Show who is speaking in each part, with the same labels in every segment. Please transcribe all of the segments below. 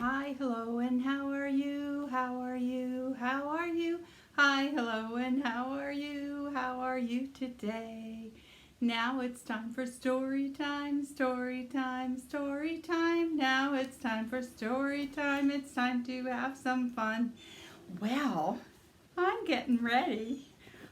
Speaker 1: Hi, hello, and how are you? How are you? How are you? Hi, hello, and how are you? How are you today? Now it's time for story time, story time, story time. Now it's time for story time. It's time to have some fun. Well, I'm getting ready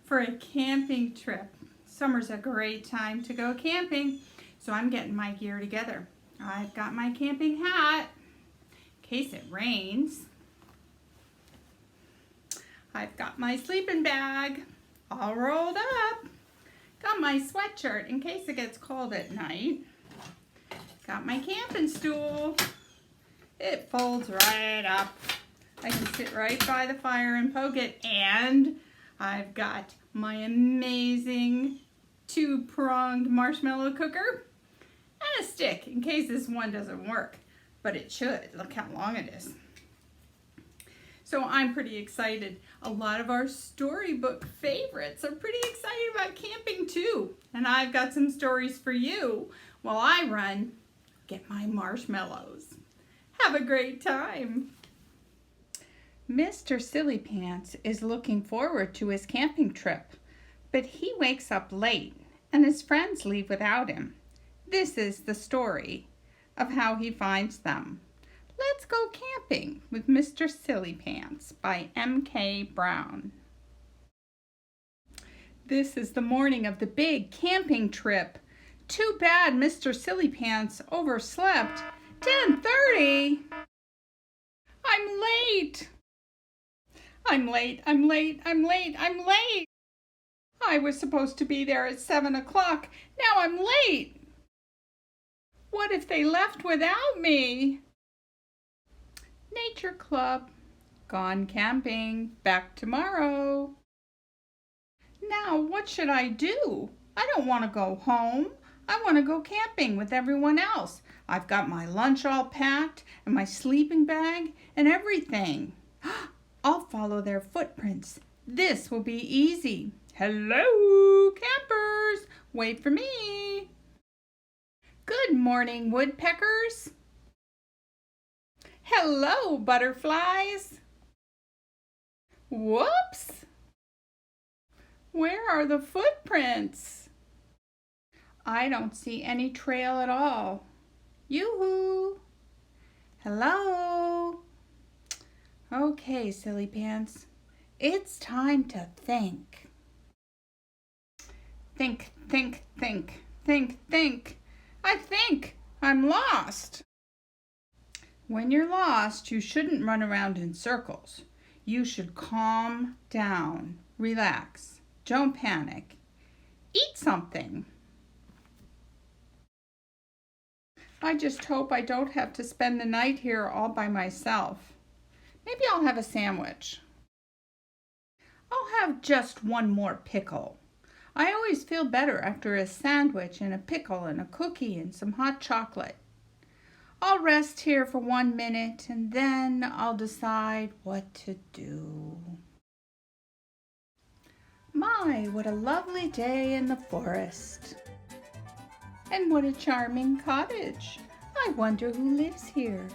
Speaker 1: for a camping trip. Summer's a great time to go camping, so I'm getting my gear together. I've got my camping hat in case it rains. I've got my sleeping bag all rolled up. Got my sweatshirt in case it gets cold at night. Got my camping stool. It folds right up. I can sit right by the fire and poke it. And I've got my amazing two-pronged marshmallow cooker and a stick in case this one doesn't work. But it should. Look how long it is. So I'm pretty excited. A lot of our storybook favorites are pretty excited about camping too. And I've got some stories for you while I run get my marshmallows. Have a great time. Mr. Silly Pants is looking forward to his camping trip, but he wakes up late and his friends leave without him. This is the story of how he finds them. Let's go camping with Mr. Silly Pants by M.K. Brown. This is the morning of the big camping trip. Too bad Mr. Silly Pants overslept. 10:30. I'm late. I'm late. I was supposed to be there at 7 o'clock. Now I'm late. What if they left without me? Nature Club. Gone camping. Back tomorrow. Now, what should I do? I don't want to go home. I want to go camping with everyone else. I've got my lunch all packed and my sleeping bag and everything. I'll follow their footprints. This will be easy. Hello, campers. Wait for me. Good morning, woodpeckers. Hello, butterflies. Whoops! Where are the footprints? I don't see any trail at all. Yoo-hoo! Hello? Okay, Silly Pants. It's time to think. Think. I think I'm lost. When you're lost, you shouldn't run around in circles. You should calm down, relax, don't panic. Eat something. I just hope I don't have to spend the night here all by myself. Maybe I'll have a sandwich. I'll have just one more pickle. I always feel better after a sandwich and a pickle and a cookie and some hot chocolate. I'll rest here for 1 minute and then I'll decide what to do. My, what a lovely day in the forest. And what a charming cottage. I wonder who lives here.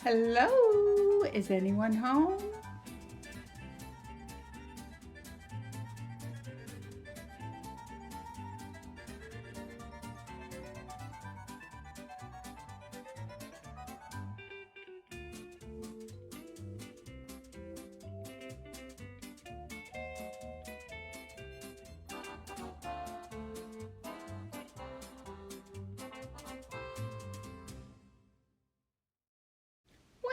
Speaker 1: Hello, is anyone home?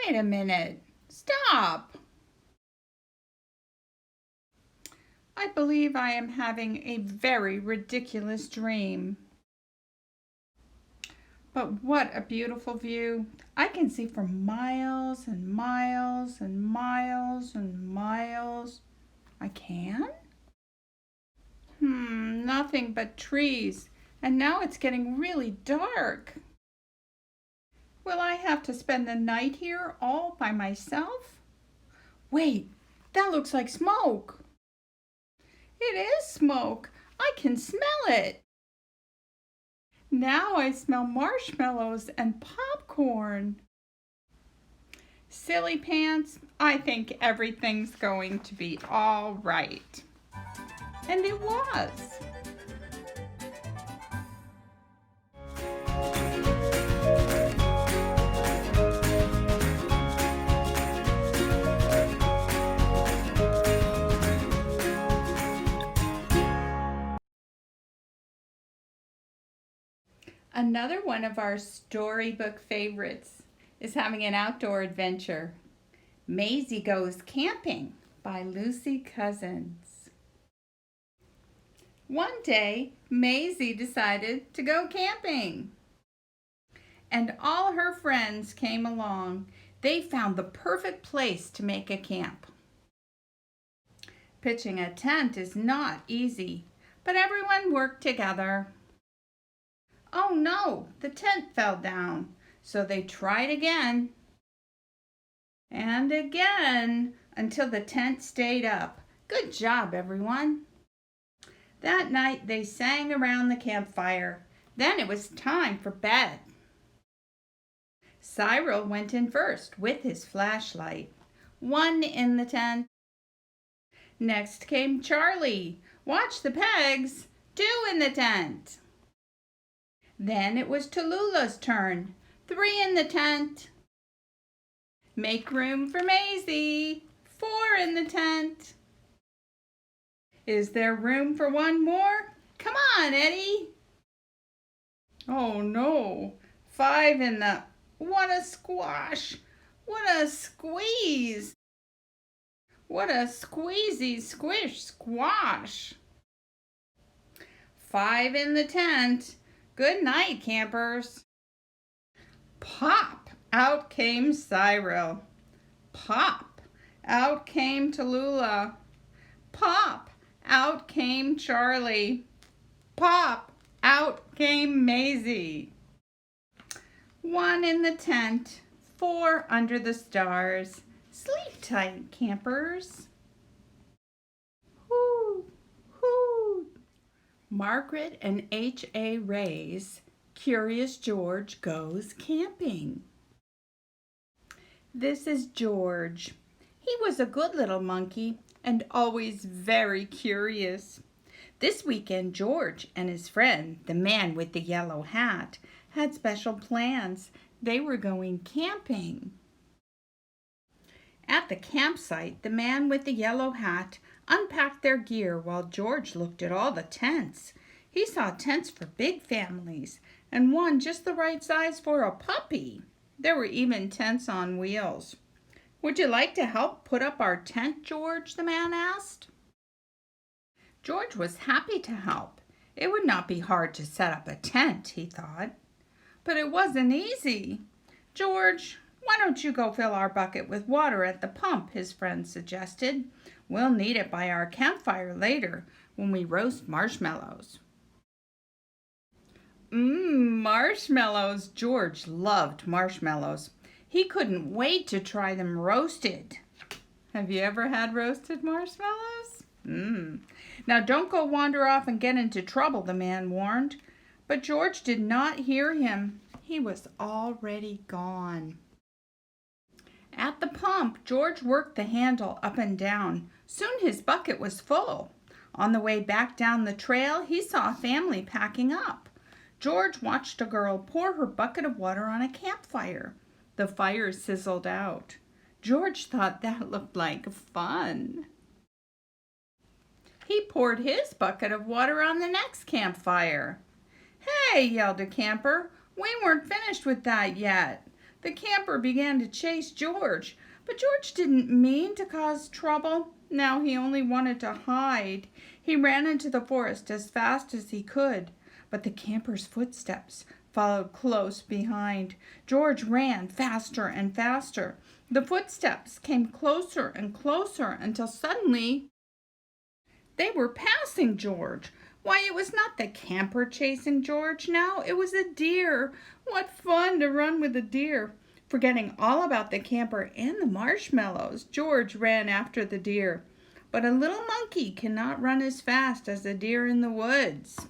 Speaker 1: Wait a minute. Stop. I believe I am having a very ridiculous dream. But what a beautiful view. I can see for miles and miles and miles and miles. I can? Nothing but trees. And now it's getting really dark. Will I have to spend the night here all by myself? Wait, that looks like smoke. It is smoke. I can smell it. Now I smell marshmallows and popcorn. Silly pants, I think everything's going to be all right. And it was. Another one of our storybook favorites is having an outdoor adventure. Maisie Goes Camping by Lucy Cousins. One day, Maisie decided to go camping. And all her friends came along. They found the perfect place to make a camp. Pitching a tent is not easy, but everyone worked together. Oh no, the tent fell down, so they tried again. And again, until the tent stayed up. Good job, everyone. That night they sang around the campfire. Then it was time for bed. Cyril went in first with his flashlight. 1 in the tent. Next came Charlie. Watch the pegs. 2 in the tent. Then it was Tallulah's turn. 3 in the tent. Make room for Maisie. 4 in the tent. Is there room for one more? Come on, Eddie. Oh no. 5 in the... What a squash. What a squeeze. What a squeezy squish squash. 5 in the tent. Good night, campers. Pop! Out came Cyril. Pop! Out came Tallulah. Pop! Out came Charlie. Pop! Out came Maisie. 1 in the tent. 4 under the stars. Sleep tight, campers. Whoo! Whoo! Margaret and H.A. Ray's Curious George Goes Camping. This is George. He was a good little monkey and always very curious. This weekend, George and his friend, the man with the yellow hat, had special plans. They were going camping. At the campsite, the man with the yellow hat unpacked their gear while George looked at all the tents. He saw tents for big families and one just the right size for a puppy. There were even tents on wheels. Would you like to help put up our tent, George? The man asked. George was happy to help. It would not be hard to set up a tent, he thought. But it wasn't easy. George, why don't you go fill our bucket with water at the pump, his friend suggested. We'll need it by our campfire later when we roast marshmallows. Marshmallows. George loved marshmallows. He couldn't wait to try them roasted. Have you ever had roasted marshmallows? Now don't go wander off and get into trouble, the man warned. But George did not hear him. He was already gone. At the pump, George worked the handle up and down. Soon his bucket was full. On the way back down the trail, he saw a family packing up. George watched a girl pour her bucket of water on a campfire. The fire sizzled out. George thought that looked like fun. He poured his bucket of water on the next campfire. Hey, yelled a camper, we weren't finished with that yet. The camper began to chase George, but George didn't mean to cause trouble. Now he only wanted to hide. He ran into the forest as fast as he could, but the camper's footsteps followed close behind. George ran faster and faster. The footsteps came closer and closer until suddenly they were passing George. Why, it was not the camper chasing George now. It was a deer. What fun to run with a deer. Forgetting all about the camper and the marshmallows, George ran after the deer. But a little monkey cannot run as fast as a deer in the woods.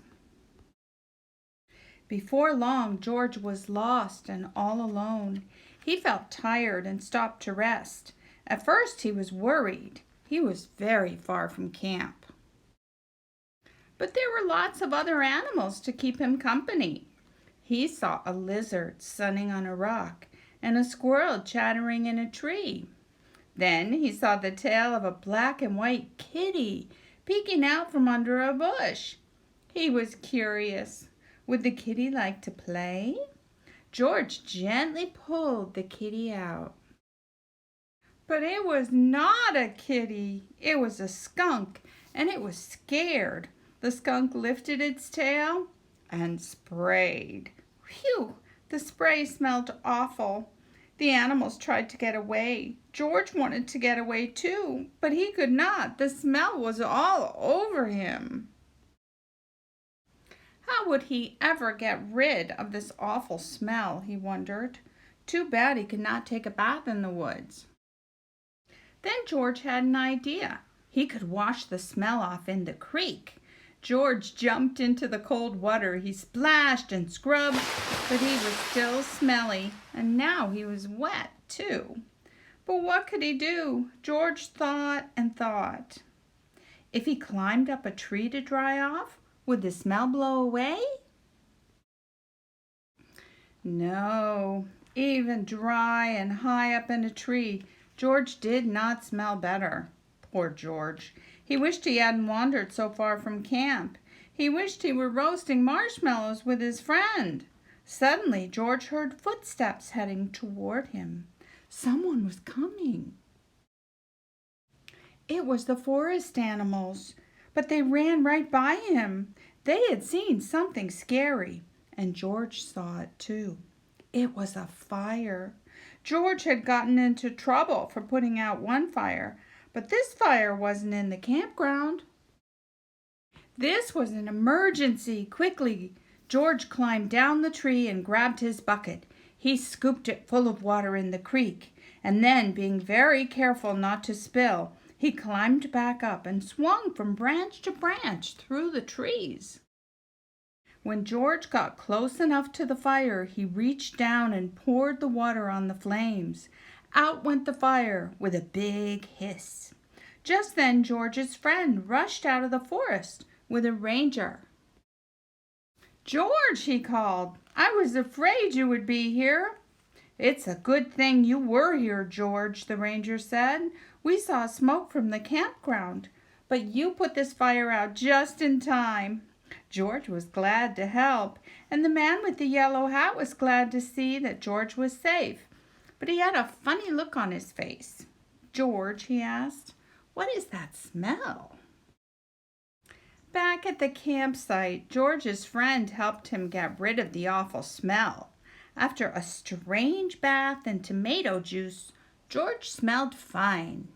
Speaker 1: Before long, George was lost and all alone. He felt tired and stopped to rest. At first he was worried. He was very far from camp. But there were lots of other animals to keep him company. He saw a lizard sunning on a rock and a squirrel chattering in a tree. Then he saw the tail of a black and white kitty peeking out from under a bush. He was curious. Would the kitty like to play? George gently pulled the kitty out. But it was not a kitty. It was a skunk, and it was scared. The skunk lifted its tail and sprayed. Phew! The spray smelled awful. The animals tried to get away. George wanted to get away too, but he could not. The smell was all over him. How would he ever get rid of this awful smell, he wondered. Too bad he could not take a bath in the woods. Then George had an idea. He could wash the smell off in the creek. George jumped into the cold water. He splashed and scrubbed, but he was still smelly, and now he was wet too. But what could he do? George thought and thought. If he climbed up a tree to dry off, would the smell blow away? No, even dry and high up in a tree, George did not smell better. Poor George. He wished he hadn't wandered so far from camp. He wished he were roasting marshmallows with his friend. Suddenly, George heard footsteps heading toward him. Someone was coming. It was the forest animals, but they ran right by him. They had seen something scary, and George saw it too. It was a fire. George had gotten into trouble for putting out one fire, but this fire wasn't in the campground. This was an emergency. Quickly, George climbed down the tree and grabbed his bucket. He scooped it full of water in the creek, and then, being very careful not to spill, he climbed back up and swung from branch to branch through the trees. When George got close enough to the fire, he reached down and poured the water on the flames. Out went the fire with a big hiss. Just then, George's friend rushed out of the forest with a ranger. "George," he called, "I was afraid you would be here." "It's a good thing you were here, George," the ranger said. "We saw smoke from the campground, but you put this fire out just in time." George was glad to help, and the man with the yellow hat was glad to see that George was safe. But he had a funny look on his face. "George," he asked, "what is that smell?" Back at the campsite, George's friend helped him get rid of the awful smell. After a strange bath in tomato juice, George smelled fine.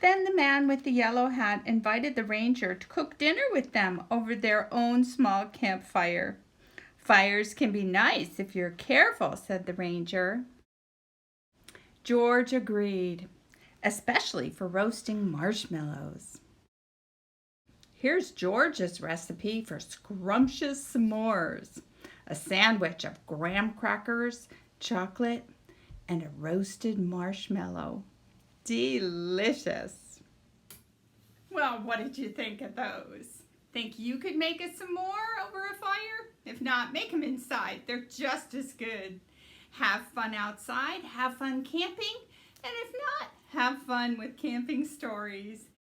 Speaker 1: Then the man with the yellow hat invited the ranger to cook dinner with them over their own small campfire. "Fires can be nice if you're careful," said the ranger. George agreed, especially for roasting marshmallows. Here's George's recipe for scrumptious s'mores: a sandwich of graham crackers, chocolate, and a roasted marshmallow. Delicious. Well, what did you think of those? Think you could make a s'more over a fire? If not, make them inside. They're just as good. Have fun outside, have fun camping, and if not, have fun with camping stories.